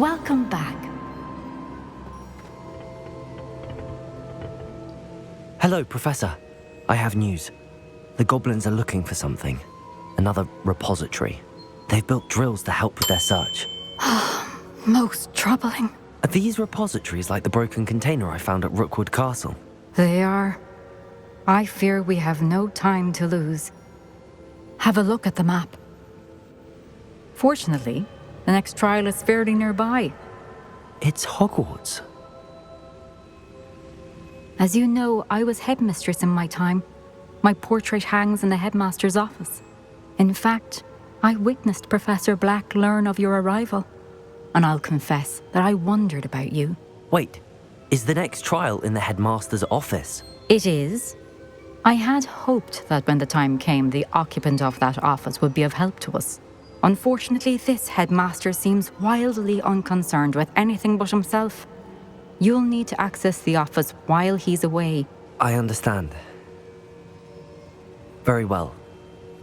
Welcome back. Hello, Professor. I have news. The goblins are looking for something. Another repository. They've built drills to help with their search. Most troubling. Are these repositories like the broken container I found at Rookwood Castle? They are. I fear we have no time to lose. Have a look at the map. Fortunately, the next trial is fairly nearby. It's Hogwarts. As you know, I was headmistress in my time. My portrait hangs in the headmaster's office. In fact, I witnessed Professor Black learn of your arrival. And I'll confess that I wondered about you. Wait, is the next trial in the headmaster's office? It is. I had hoped that when the time came, the occupant of that office would be of help to us. Unfortunately, this headmaster seems wildly unconcerned with anything but himself. You'll need to access the office while he's away. I understand. Very well.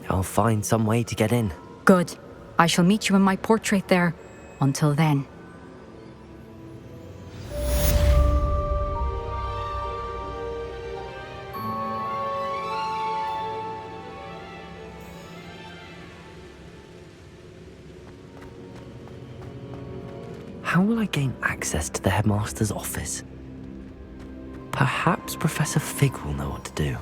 I'll find some way to get in. Good. I shall meet you in my portrait there. Until then. How will I gain access to the headmaster's office? Perhaps Professor Fig will know what to do.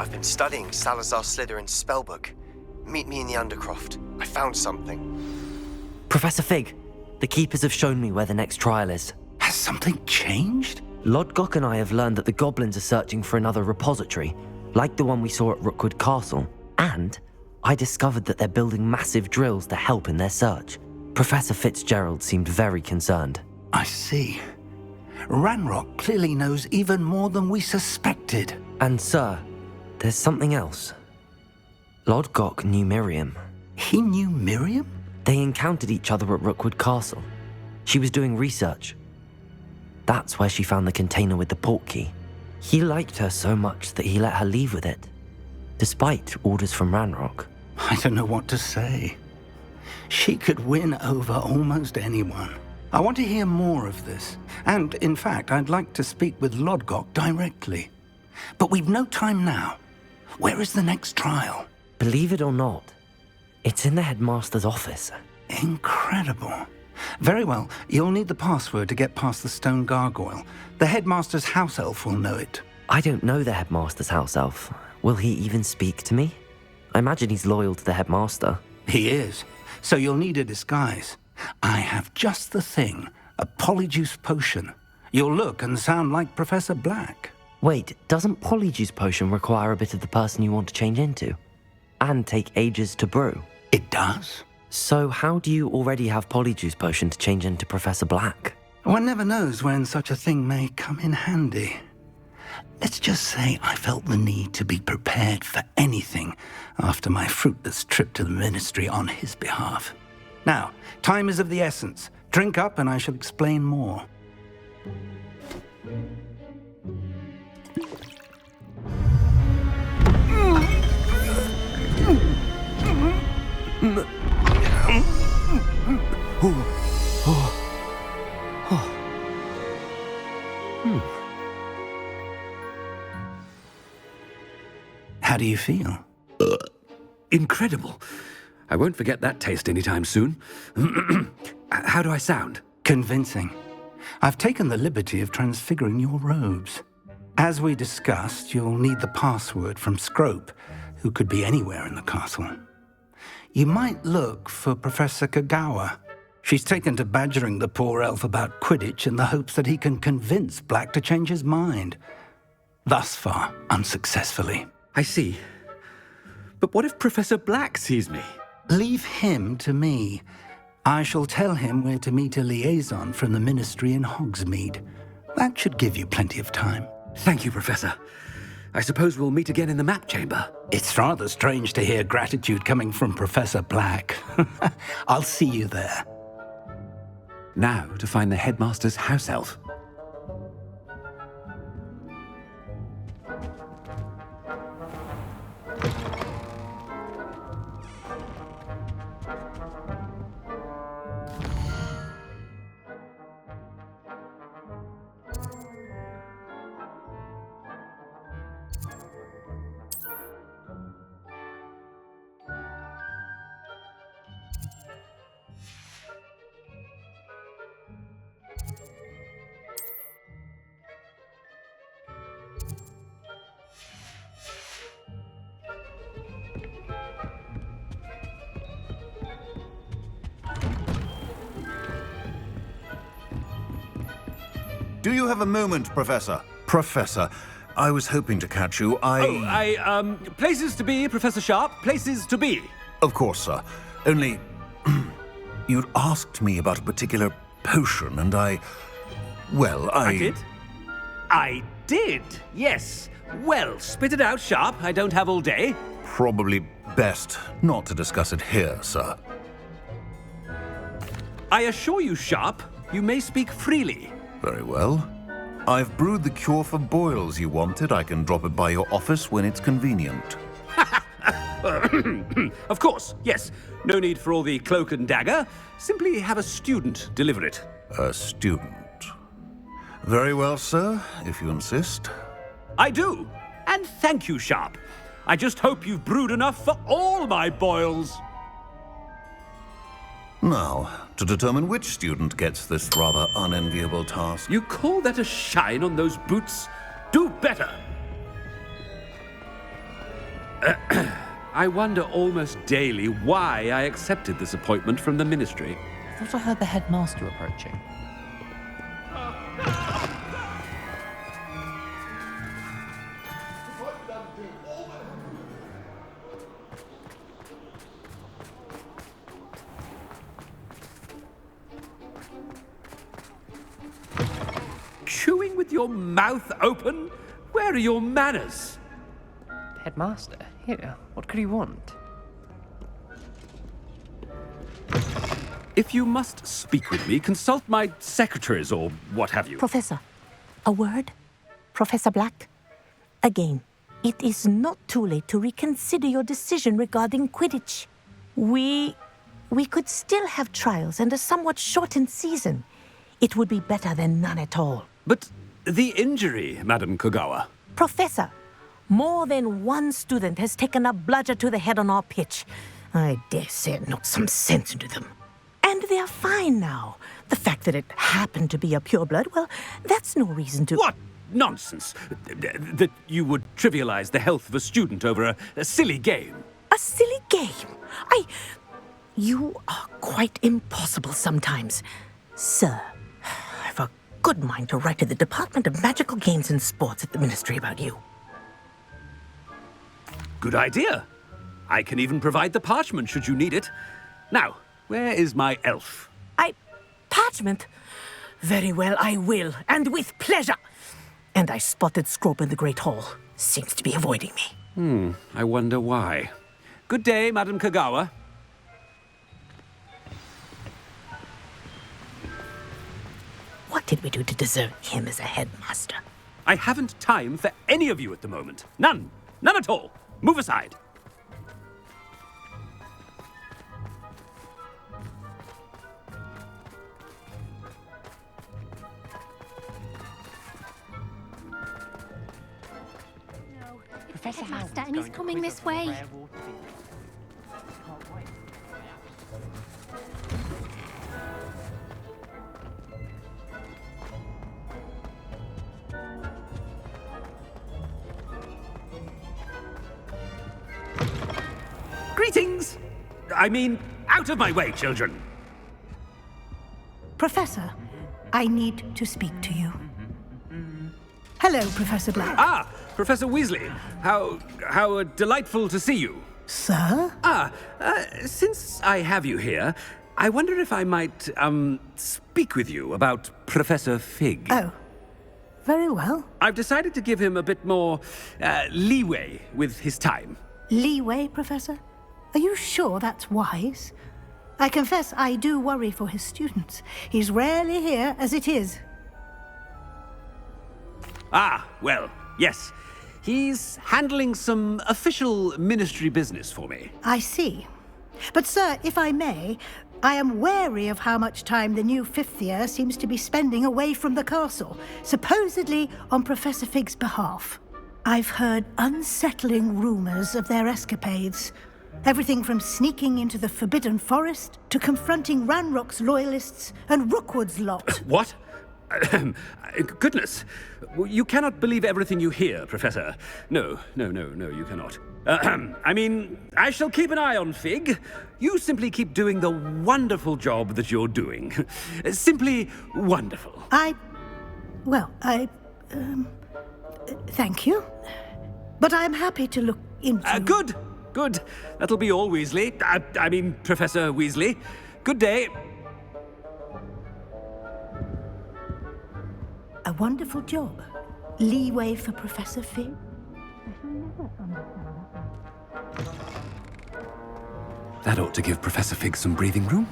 I've been studying Salazar Slytherin's spellbook. Meet me in the Undercroft. I found something. Professor Fig, the Keepers have shown me where the next trial is. Has something changed? Lodgok and I have learned that the goblins are searching for another repository, like the one we saw at Rookwood Castle. And I discovered that they're building massive drills to help in their search. Professor Fitzgerald seemed very concerned. I see. Ranrock clearly knows even more than we suspected. And sir, there's something else. Lodgok knew Miriam. He knew Miriam? They encountered each other at Rookwood Castle. She was doing research. That's where she found the container with the portkey. He liked her so much that he let her leave with it, despite orders from Ranrock. I don't know what to say. She could win over almost anyone. I want to hear more of this. And, in fact, I'd like to speak with Lodgok directly. But we've no time now. Where is the next trial? Believe it or not, it's in the headmaster's office. Incredible. Very well, you'll need the password to get past the stone gargoyle. The headmaster's house elf will know it. I don't know the headmaster's house elf. Will he even speak to me? I imagine he's loyal to the headmaster. He is. So you'll need a disguise. I have just the thing, a Polyjuice Potion. You'll look and sound like Professor Black. Wait, doesn't Polyjuice Potion require a bit of the person you want to change into? And take ages to brew? It does. So how do you already have Polyjuice Potion to change into Professor Black? One never knows when such a thing may come in handy. Let's just say I felt the need to be prepared for anything after my fruitless trip to the ministry on his behalf. Now, time is of the essence. Drink up and I shall explain more. How do you feel? Incredible. I won't forget that taste anytime soon. How do I sound? Convincing. I've taken the liberty of transfiguring your robes. As we discussed, you'll need the password from Scrope, who could be anywhere in the castle. You might look for Professor Kagawa. She's taken to badgering the poor elf about Quidditch in the hopes that he can convince Black to change his mind. Thus far, unsuccessfully. I see. But what if Professor Black sees me? Leave him to me. I shall tell him where to meet a liaison from the Ministry in Hogsmeade. That should give you plenty of time. Thank you, Professor. I suppose we'll meet again in the map chamber. It's rather strange to hear gratitude coming from Professor Black. I'll see you there. Now to find the Headmaster's house elf. Do you have a moment, Professor? Professor, I was hoping to catch you. Places to be, Professor Sharp. Places to be. Of course, sir. Only... you'd asked me about a particular potion, and I did? I did, yes. Well, spit it out, Sharp. I don't have all day. Probably best not to discuss it here, sir. I assure you, Sharp, you may speak freely. Very well. I've brewed the cure for boils you wanted. I can drop it by your office when it's convenient. Of course, yes. No need for all the cloak and dagger. Simply have a student deliver it. A student. Very well, sir, if you insist. I do. And thank you, Sharp. I just hope you've brewed enough for all my boils. Now, to determine which student gets this rather unenviable task. You call that a shine on those boots? Do better! I wonder almost daily why I accepted this appointment from the Ministry. I thought I heard the Headmaster approaching. Chewing with your mouth open? Where are your manners? Headmaster, here, what could he want? If you must speak with me, consult my secretaries or what have you. Professor, a word? Professor Black? Again, it is not too late to reconsider your decision regarding Quidditch. We could still have trials and a somewhat shortened season. It would be better than none at all. But the injury, Madam Kogawa. Professor, more than one student has taken a bludger to the head on our pitch. I dare say it knocked some sense into them. And they're fine now. The fact that it happened to be a pureblood, well, that's no reason to... What nonsense! That you would trivialize the health of a student over a silly game. A silly game? You are quite impossible sometimes. Sir, I've a good mind to write to the Department of Magical Games and Sports at the Ministry about you. Good idea. I can even provide the parchment should you need it. Now, where is my elf? Parchment? Very well, I will, and with pleasure. And I spotted Scrope in the Great Hall. Seems to be avoiding me. I wonder why. Good day, Madam Kogawa. What did we do to deserve him as a headmaster? I haven't time for any of you at the moment. None. None at all. Move aside. Professor Headmaster, and he's coming this way. Greetings! I mean, out of my way, children. Professor, I need to speak to you. Hello, Professor Black. Ah, Professor Weasley. How delightful to see you. Sir? Since I have you here, I wonder if I might, speak with you about Professor Fig. Oh, very well. I've decided to give him a bit more, leeway with his time. Leeway, Professor? Are you sure that's wise? I confess I do worry for his students. He's rarely here as it is. Ah, well, yes. He's handling some official ministry business for me. I see. But, sir, if I may, I am wary of how much time the new fifth year seems to be spending away from the castle, supposedly on Professor Fig's behalf. I've heard unsettling rumors of their escapades. Everything from sneaking into the Forbidden Forest to confronting Ranrock's loyalists and Rookwood's lot. What? Goodness. You cannot believe everything you hear, Professor. No, you cannot. I mean, I shall keep an eye on Fig. You simply keep doing the wonderful job that you're doing. Simply wonderful. Thank you. But I'm happy to look into... Good. That'll be all, Weasley. I mean, Professor Weasley. Good day. A wonderful job. Leeway for Professor Fig. That ought to give Professor Fig some breathing room.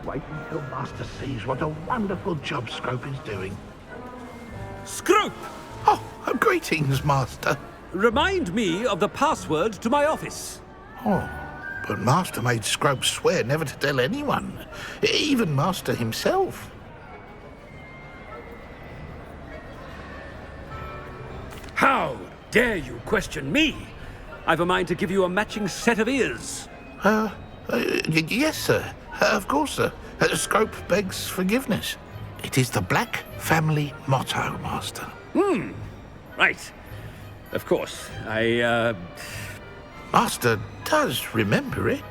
Wait until Master sees what a wonderful job Scrope is doing. Scrope! Oh, greetings, Master. Remind me of the password to my office. Oh, but Master made Scrope swear never to tell anyone, even Master himself. How dare you question me? I've a mind to give you a matching set of ears. Yes, sir. Of course, sir. Scrope begs forgiveness. It is the Black family motto, Master. Right. Of course. Master does remember it.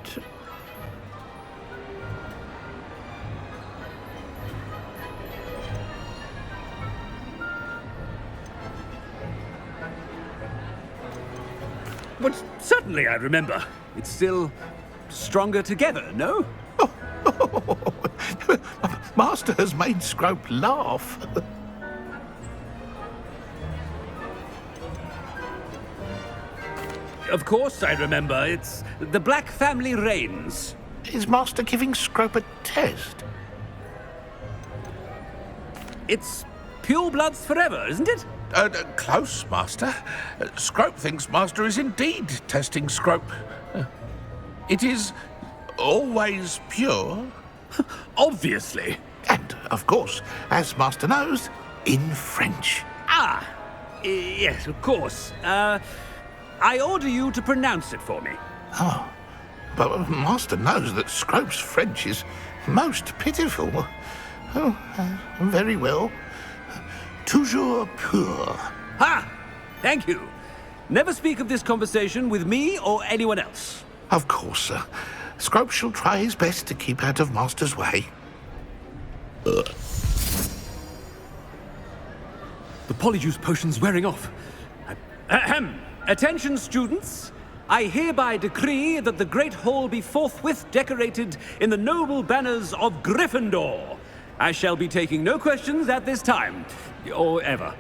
But certainly I remember. It's still stronger together, no? Master has made Scrope laugh. Of course I remember. It's the Black family reigns. Is Master giving Scrope a test? It's purebloods forever, isn't it? Close, Master. Scrope thinks Master is indeed testing Scrope. It is always pure. Obviously. And, of course, as Master knows, in French. Yes, of course. I order you to pronounce it for me. Oh, but Master knows that Scrope's French is most pitiful. Oh, very well. Toujours pur. Ha! Thank you. Never speak of this conversation with me or anyone else. Of course, sir. Scrope shall try his best to keep out of Master's way. The Polyjuice Potion's wearing off. Attention, students. I hereby decree that the Great Hall be forthwith decorated in the noble banners of Gryffindor. I shall be taking no questions at this time, or ever.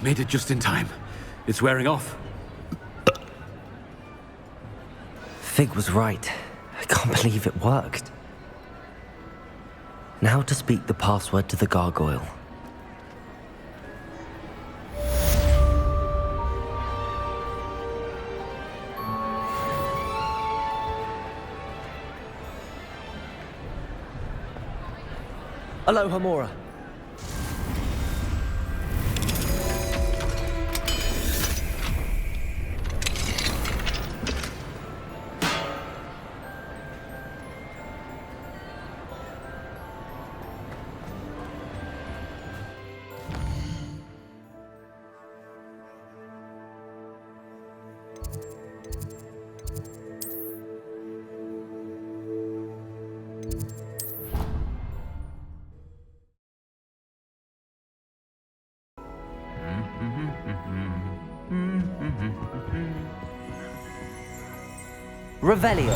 Made it just in time. It's wearing off. Fig was right. I can't believe it worked. Now to speak the password to the gargoyle. Aloha, Mora. Revelio.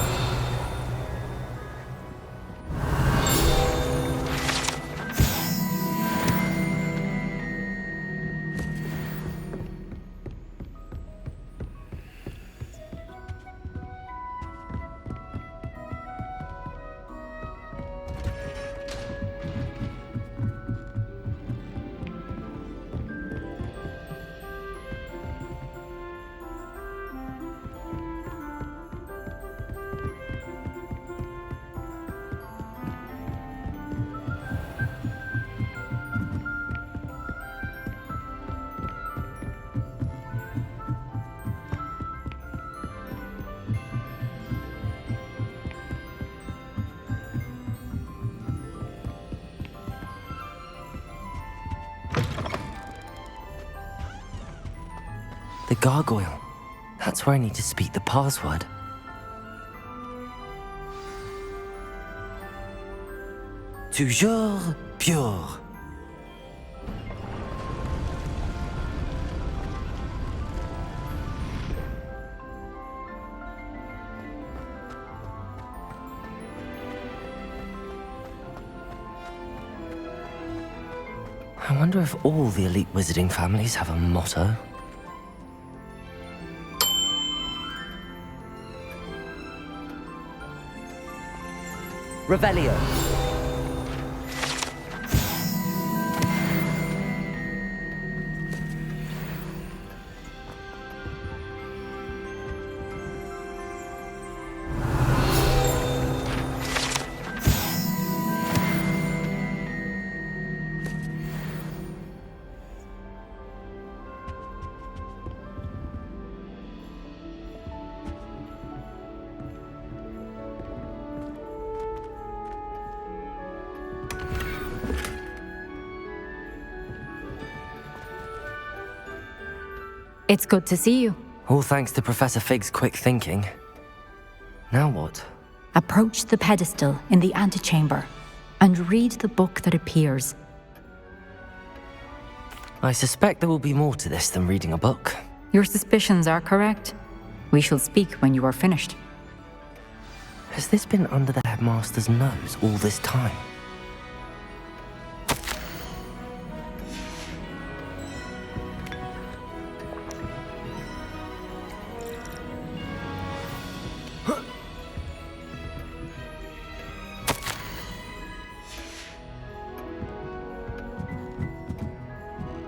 The gargoyle. That's where I need to speak the password. Toujours pure. I wonder if all the elite wizarding families have a motto. Revelio. It's good to see you. All thanks to Professor Fig's quick thinking. Now what? Approach the pedestal in the antechamber and read the book that appears. I suspect there will be more to this than reading a book. Your suspicions are correct. We shall speak when you are finished. Has this been under the Headmaster's nose all this time?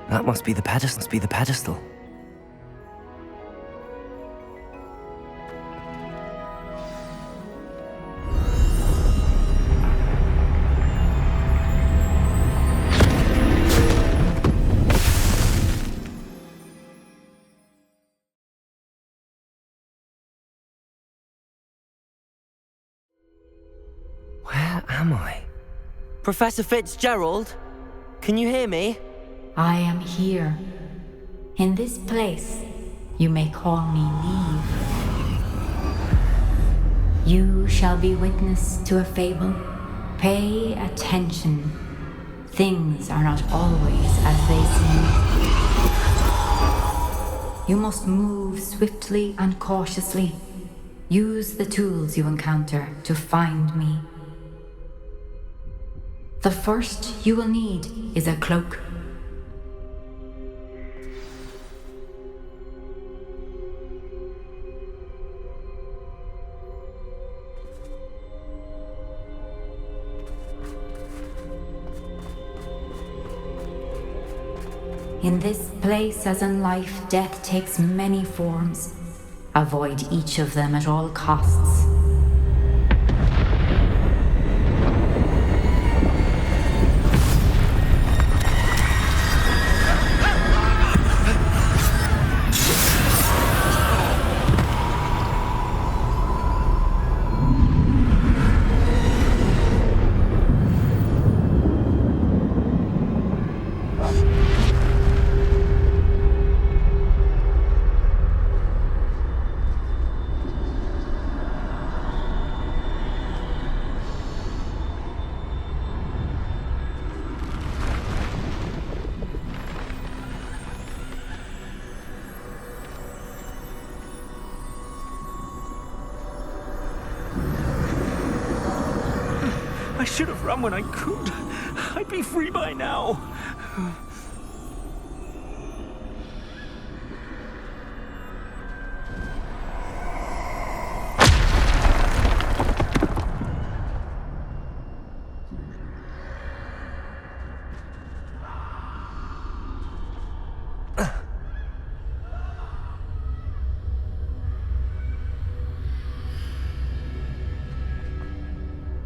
That must be the pedestal. Where am I? Professor Fitzgerald? Can you hear me? I am here. In this place, you may call me Niamh. You shall be witness to a fable. Pay attention. Things are not always as they seem. You must move swiftly and cautiously. Use the tools you encounter to find me. The first you will need is a cloak. In this place, as in life, death takes many forms. Avoid each of them at all costs. I should have run when I could. I'd be free by now.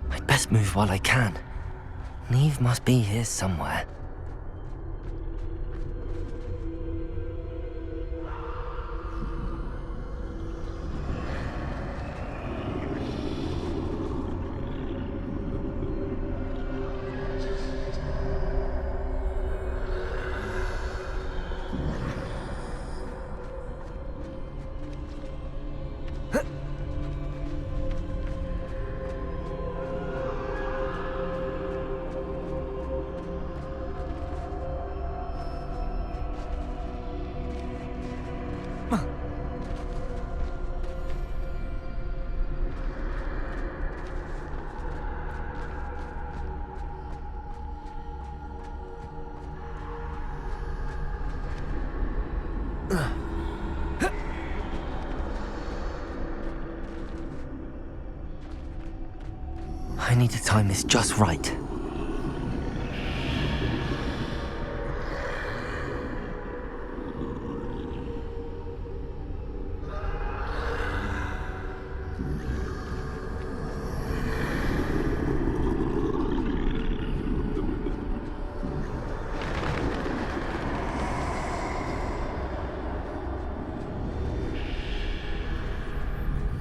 I'd best move while I can. Niamh must be here somewhere. I need to time this just right.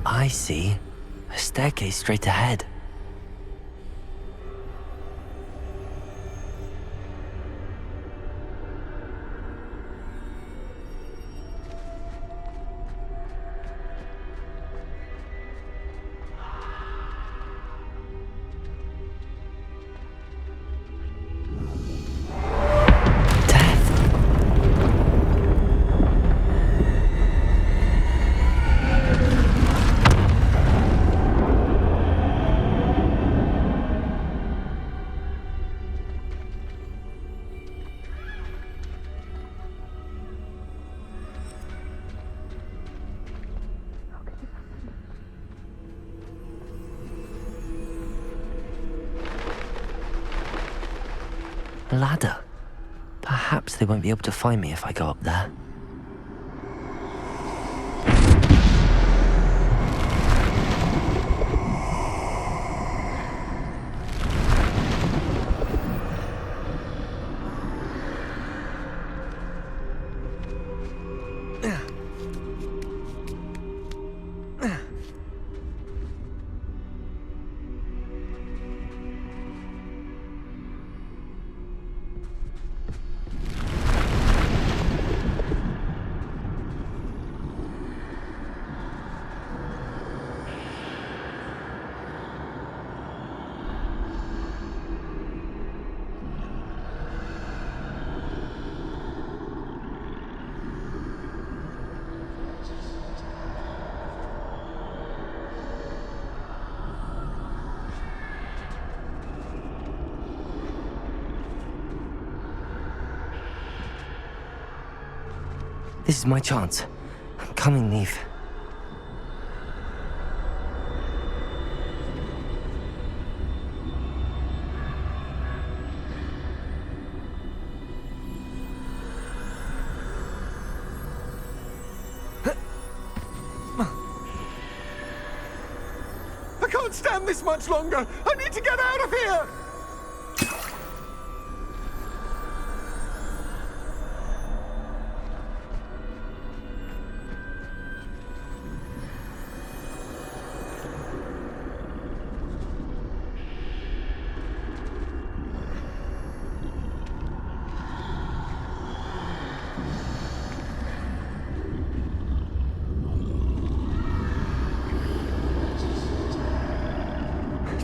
I see. A staircase straight ahead. A ladder. Perhaps they won't be able to find me if I go up there. This is my chance. I'm coming, Niamh. I can't stand this much longer. I need to get out of here.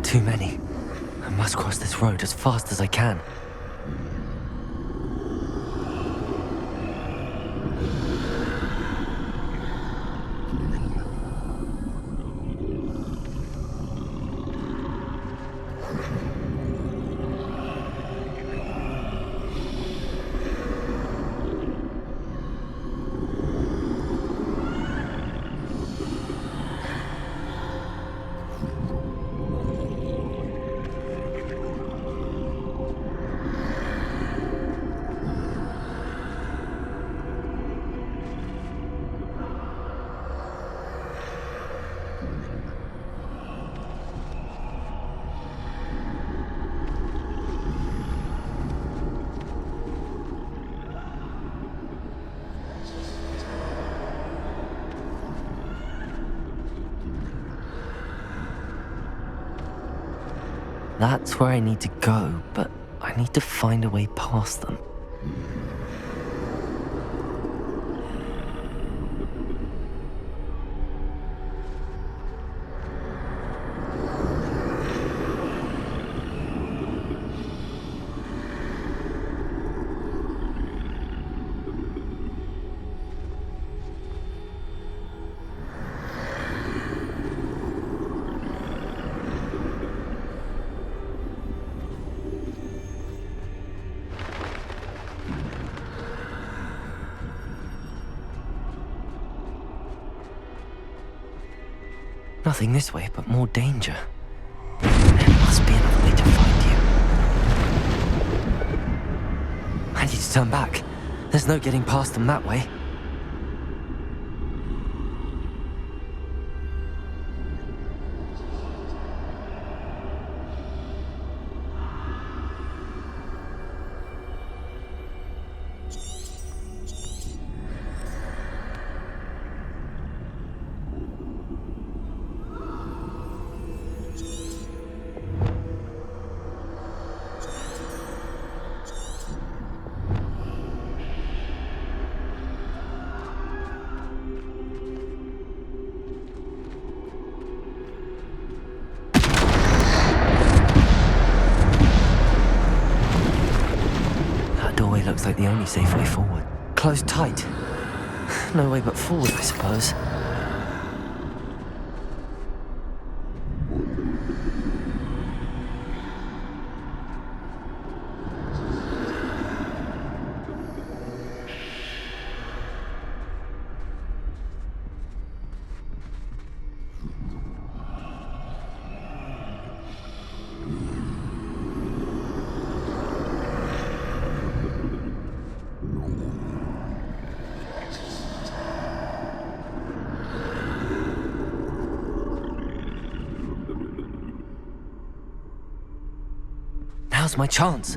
Too many. I must cross this road as fast as I can. That's where I need to go, but I need to find a way past them. Nothing this way, but more danger. There must be another way to find you. I need to turn back. There's no getting past them that way. Looks like the only safe way forward. Closed tight. No way but forward, I suppose. Now's my chance.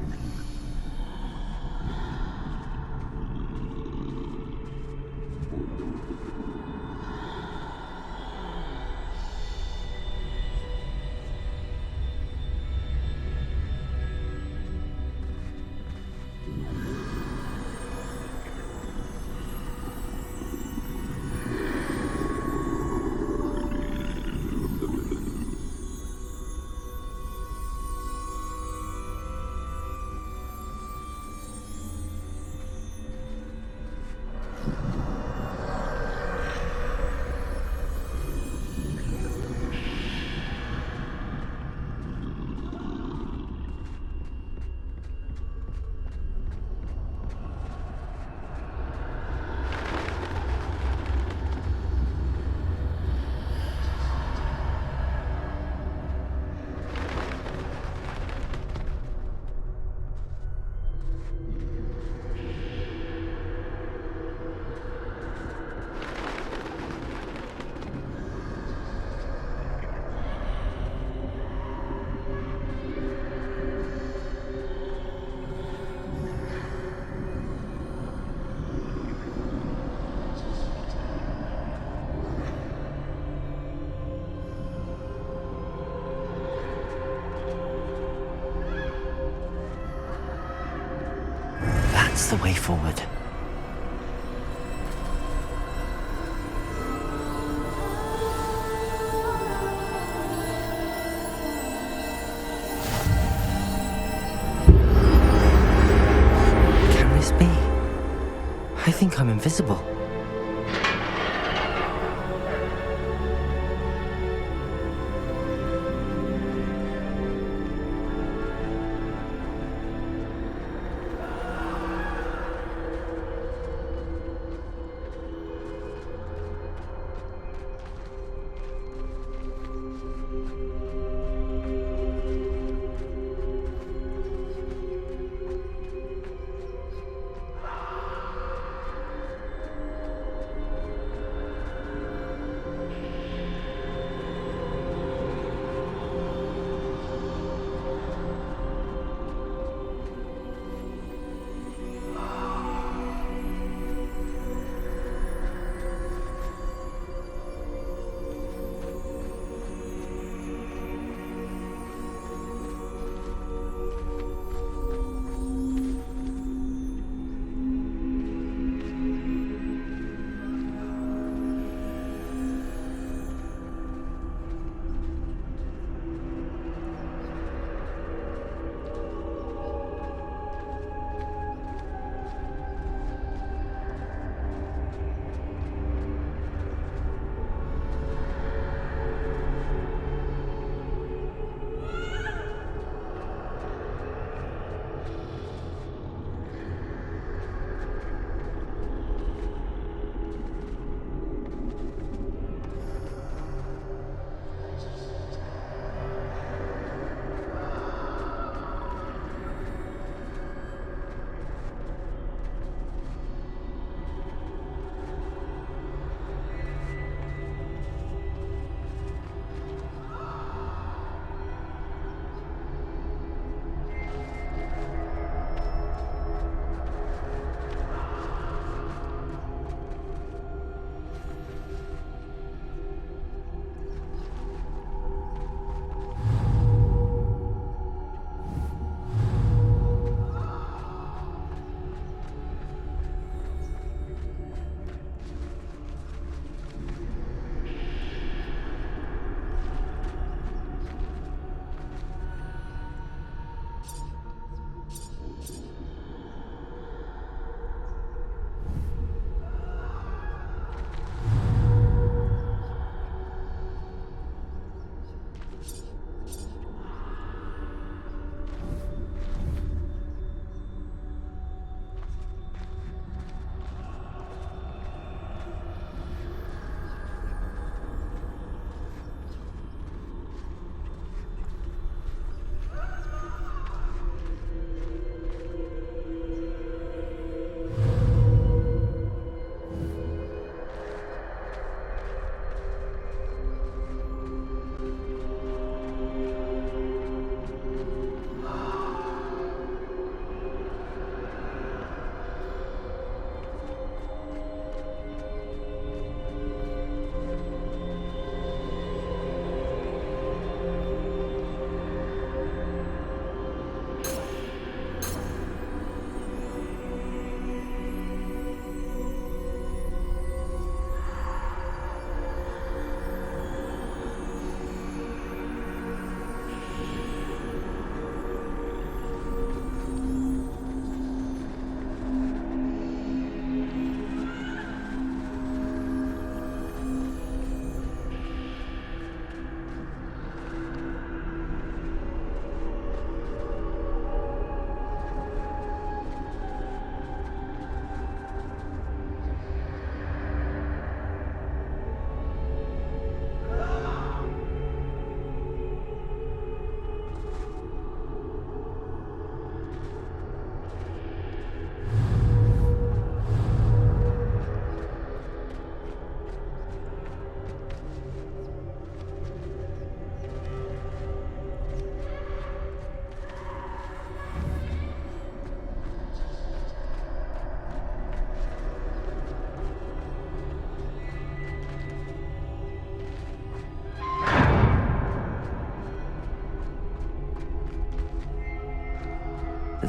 That's the way forward. Can this be? I think I'm invisible.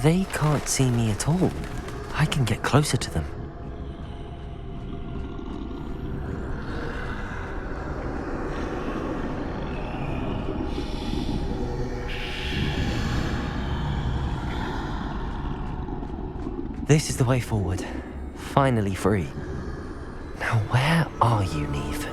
They can't see me at all. I can get closer to them. This is the way forward. Finally free. Now where are you, Niamh?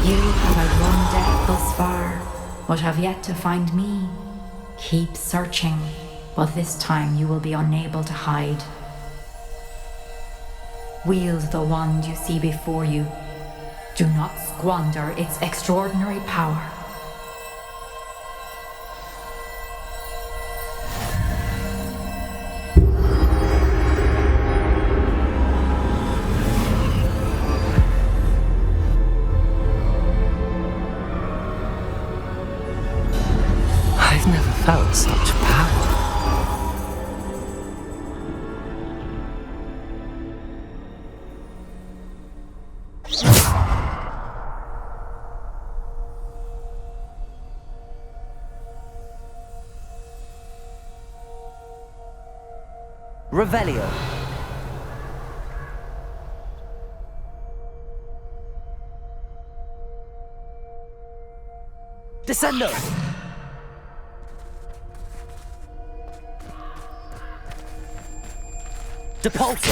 You have outrun death thus far, but have yet to find me. Keep searching, but this time you will be unable to hide. Wield the wand you see before you. Do not squander its extraordinary power. I've never felt such power. Revelio. Descendo. Depulso.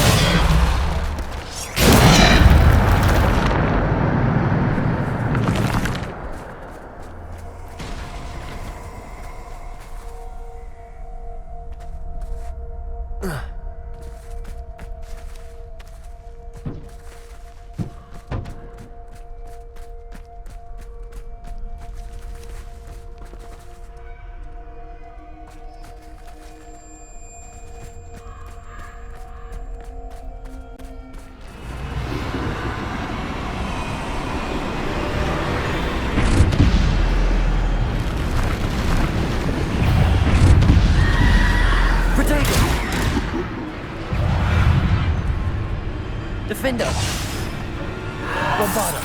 Defender. Bombarda.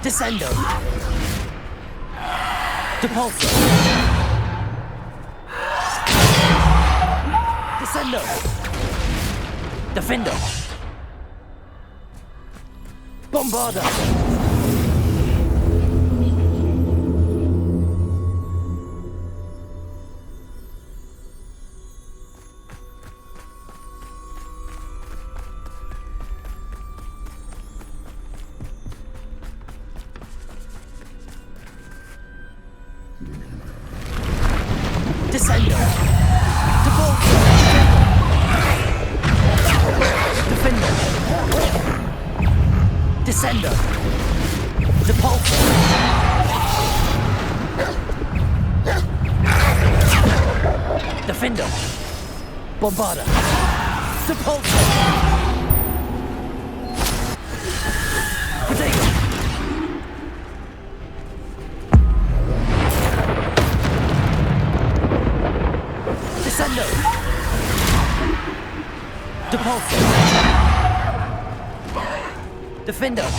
Descendo. Depulso. Descendo. Defender. Bombarda. Descendo. Depulso. Defender. Descendo. Depulso. Defender. Bombarda. Depulso. Potato. Descendo. Depulso. Defender.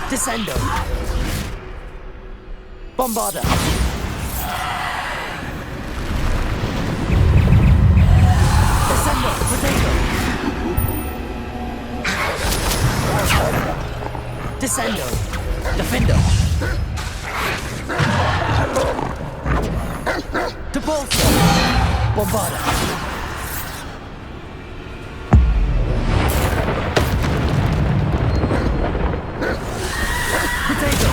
Descendo. Bombarda. Descendo. Potato. Descendo. Defender. Depulso. Bombarda. Potato.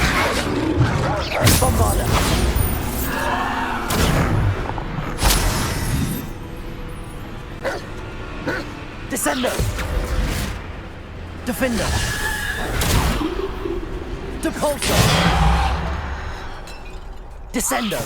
Bombarda. Descendo. Defender. Depulso. Descendo.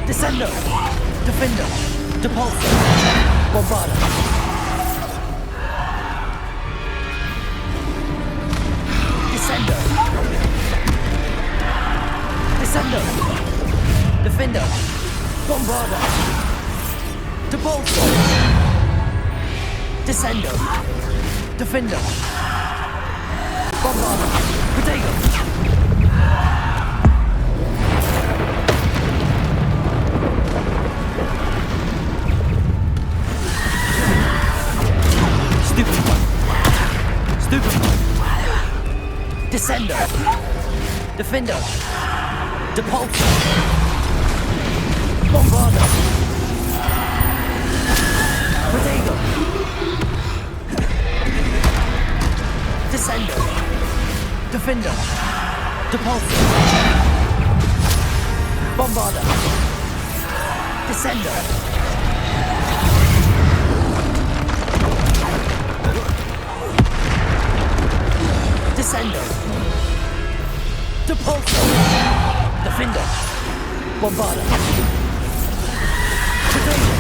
Descendo! Defender! Depulso! Bombarda! Descendo! Descendo! Defender! Bombarda! Depulso! Descendo! Defender! Bombarda! Protego! Descendo! Defender! Depulso! Bombarda! Protego! Descendo! Defender! Depulso! Bombarda! Descendo! Descendo! Depulso! Defender! Bombarda! Protego!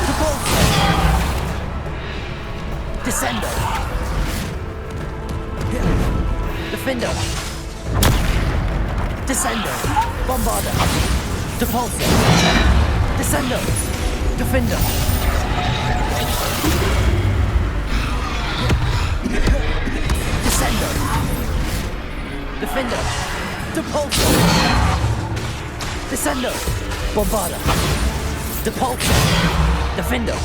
Depulso! Descendo! Defender! Descendo! Bombarda! Depulso! Descendo! Defender! Descendo! Defender! Depulso! Descendo! Bombarda! Depulso! Defender!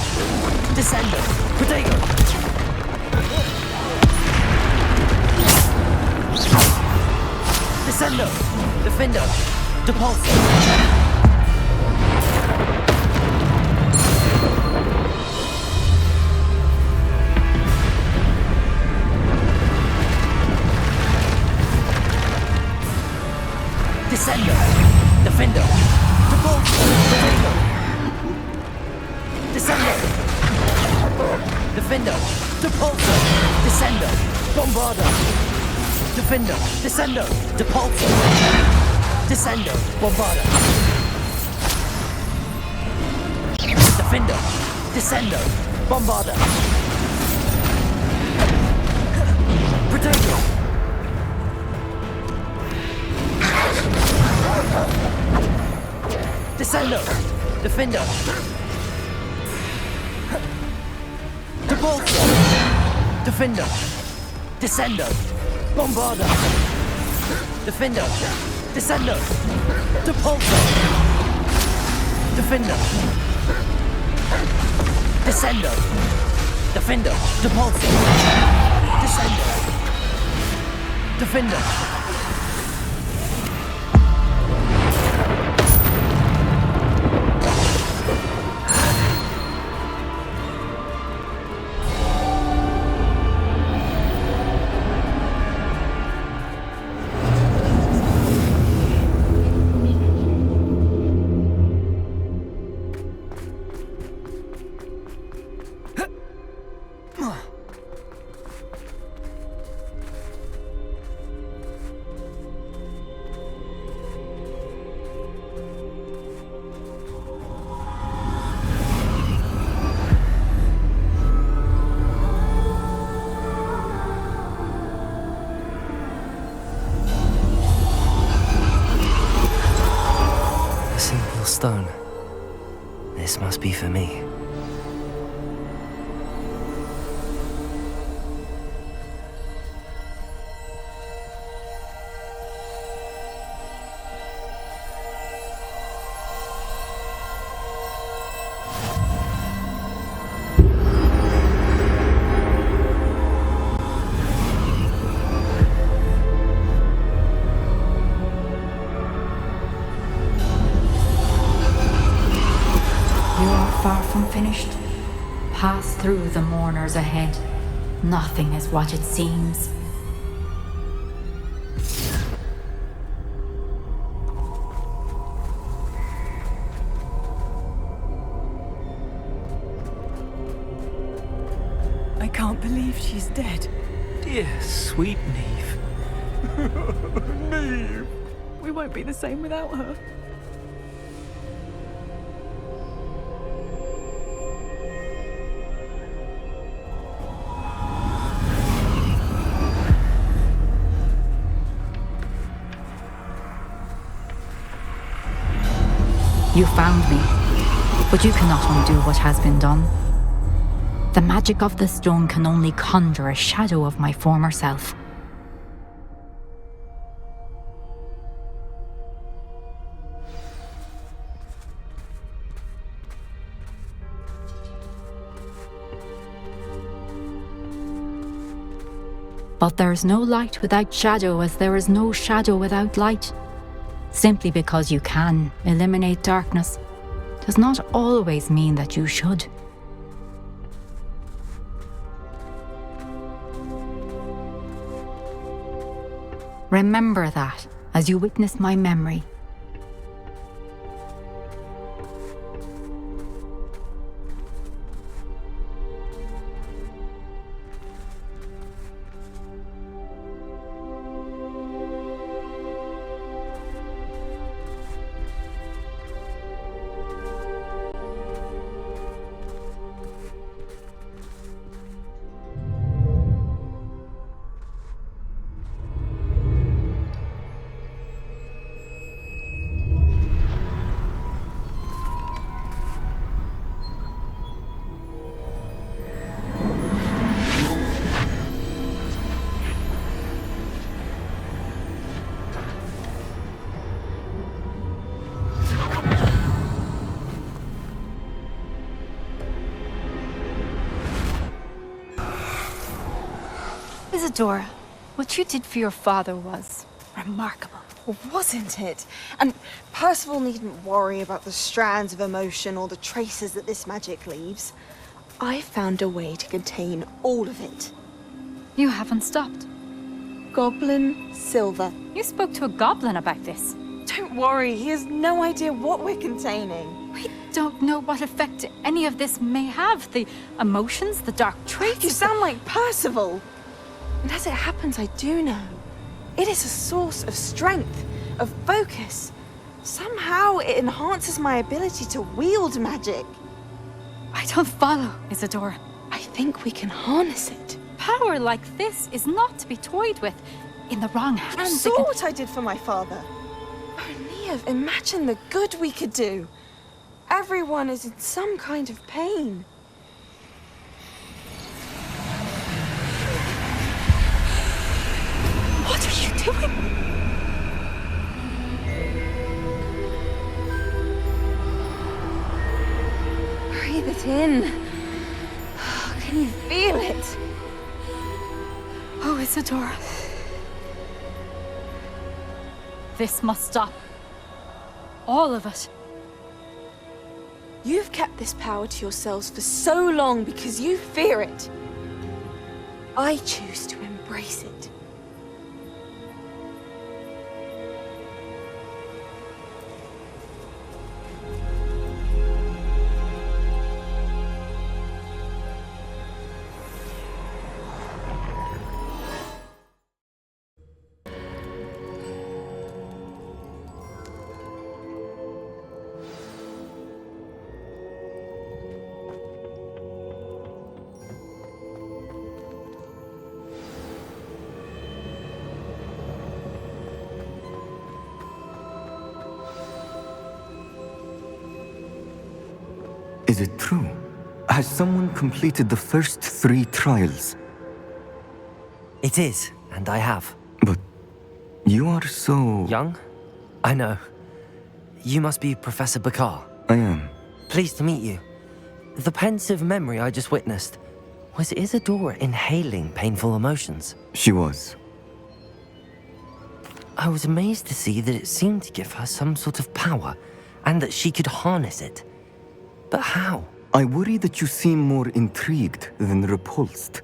Descendo! Protego! Descendo! Defender! Depulso! Descendo! Defender! Depulso! Protego! Descendo! Defender! Depulso! Descendo! Bombarda! Defender! Descendo! Depulso! Descendo! Bombarda! Defender! Descendo! Bombarda! Protego! Descendo! Defender! Depulso! Defender! Descendo! Bombarda! Defender! Descendo! Depulso! Defender! Descendo! Defender! Depulso! Descendo! Defender! Stone. This must be for me. Far from finished. Pass through the mourners ahead. Nothing is what it seems. I can't believe she's dead. Dear, sweet Niamh. Niamh! We won't be the same without her. You found me, but you cannot undo what has been done. The magic of the stone can only conjure a shadow of my former self. But there is no light without shadow, as there is no shadow without light. Simply because you can eliminate darkness does not always mean that you should. Remember that as you witness my memory. Isidora, what you did for your father was remarkable. Well, wasn't it? And Percival needn't worry about the strands of emotion or the traces that this magic leaves. I found a way to contain all of it. You haven't stopped. Goblin Silver. You spoke to a goblin about this. Don't worry, he has no idea what we're containing. We don't know what effect any of this may have. The emotions, the dark traits. You sound like Percival. And as it happens, I do know. It is a source of strength, of focus. Somehow it enhances my ability to wield magic. I don't follow, Isidora. I think we can harness it. Power like this is not to be toyed with. In the wrong hands. You saw what I did for my father. Oh, Niamh, imagine the good we could do. Everyone is in some kind of pain. What are you doing? Breathe it in. Can you feel it? Oh, Isidora. This must stop. All of it. You've kept this power to yourselves for so long because you fear it. I choose to embrace it. Is it true? Has someone completed the first 3 trials? It is, and I have. But you are so... Young? I know. You must be Professor Bakar. I am. Pleased to meet you. The pensive memory I just witnessed, was Isidora inhaling painful emotions? She was. I was amazed to see that it seemed to give her some sort of power, and that she could harness it. But how? I worry that you seem more intrigued than repulsed.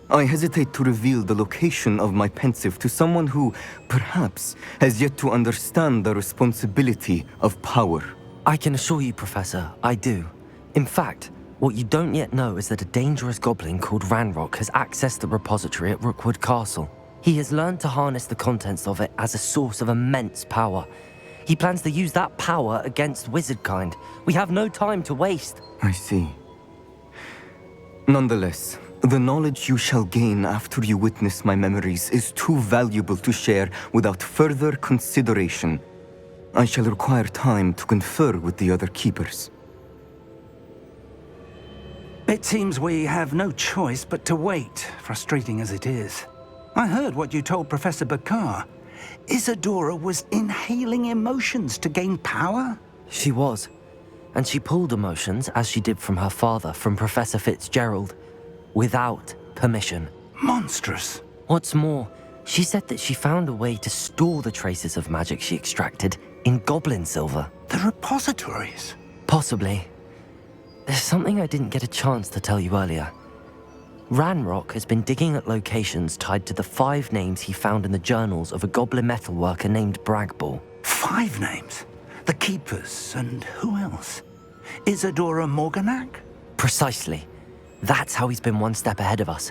I hesitate to reveal the location of my pensieve to someone who, perhaps, has yet to understand the responsibility of power. I can assure you, Professor, I do. In fact, what you don't yet know is that a dangerous goblin called Ranrock has accessed the repository at Rookwood Castle. He has learned to harness the contents of it as a source of immense power. He plans to use that power against wizardkind. We have no time to waste. I see. Nonetheless, the knowledge you shall gain after you witness my memories is too valuable to share without further consideration. I shall require time to confer with the other keepers. It seems we have no choice but to wait, frustrating as it is. I heard what you told Professor Bakar. Isidora was inhaling emotions to gain power? She was. And she pulled emotions, as she did from her father, from Professor Fitzgerald, without permission. Monstrous. What's more, she said that she found a way to store the traces of magic she extracted in goblin silver. The repositories? Possibly. There's something I didn't get a chance to tell you earlier. Ranrock has been digging at locations tied to the 5 names he found in the journals of a goblin metalworker named Bragball. 5 names? The Keepers, and who else? Isidora Morganach? Precisely. That's how he's been one step ahead of us.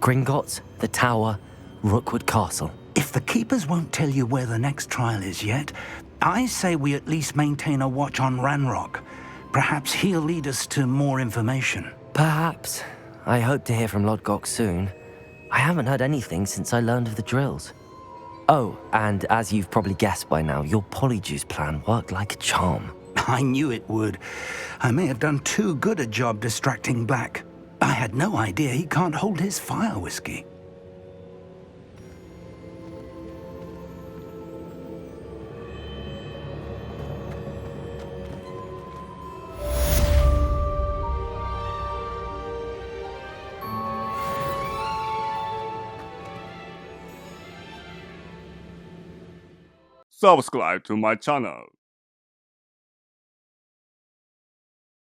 Gringotts, the Tower, Rookwood Castle. If the Keepers won't tell you where the next trial is yet, I say we at least maintain a watch on Ranrock. Perhaps he'll lead us to more information. Perhaps. I hope to hear from Lodgok soon. I haven't heard anything since I learned of the drills. Oh, and as you've probably guessed by now, your Polyjuice plan worked like a charm. I knew it would. I may have done too good a job distracting Black. I had no idea he can't hold his fire whiskey. Subscribe to my channel.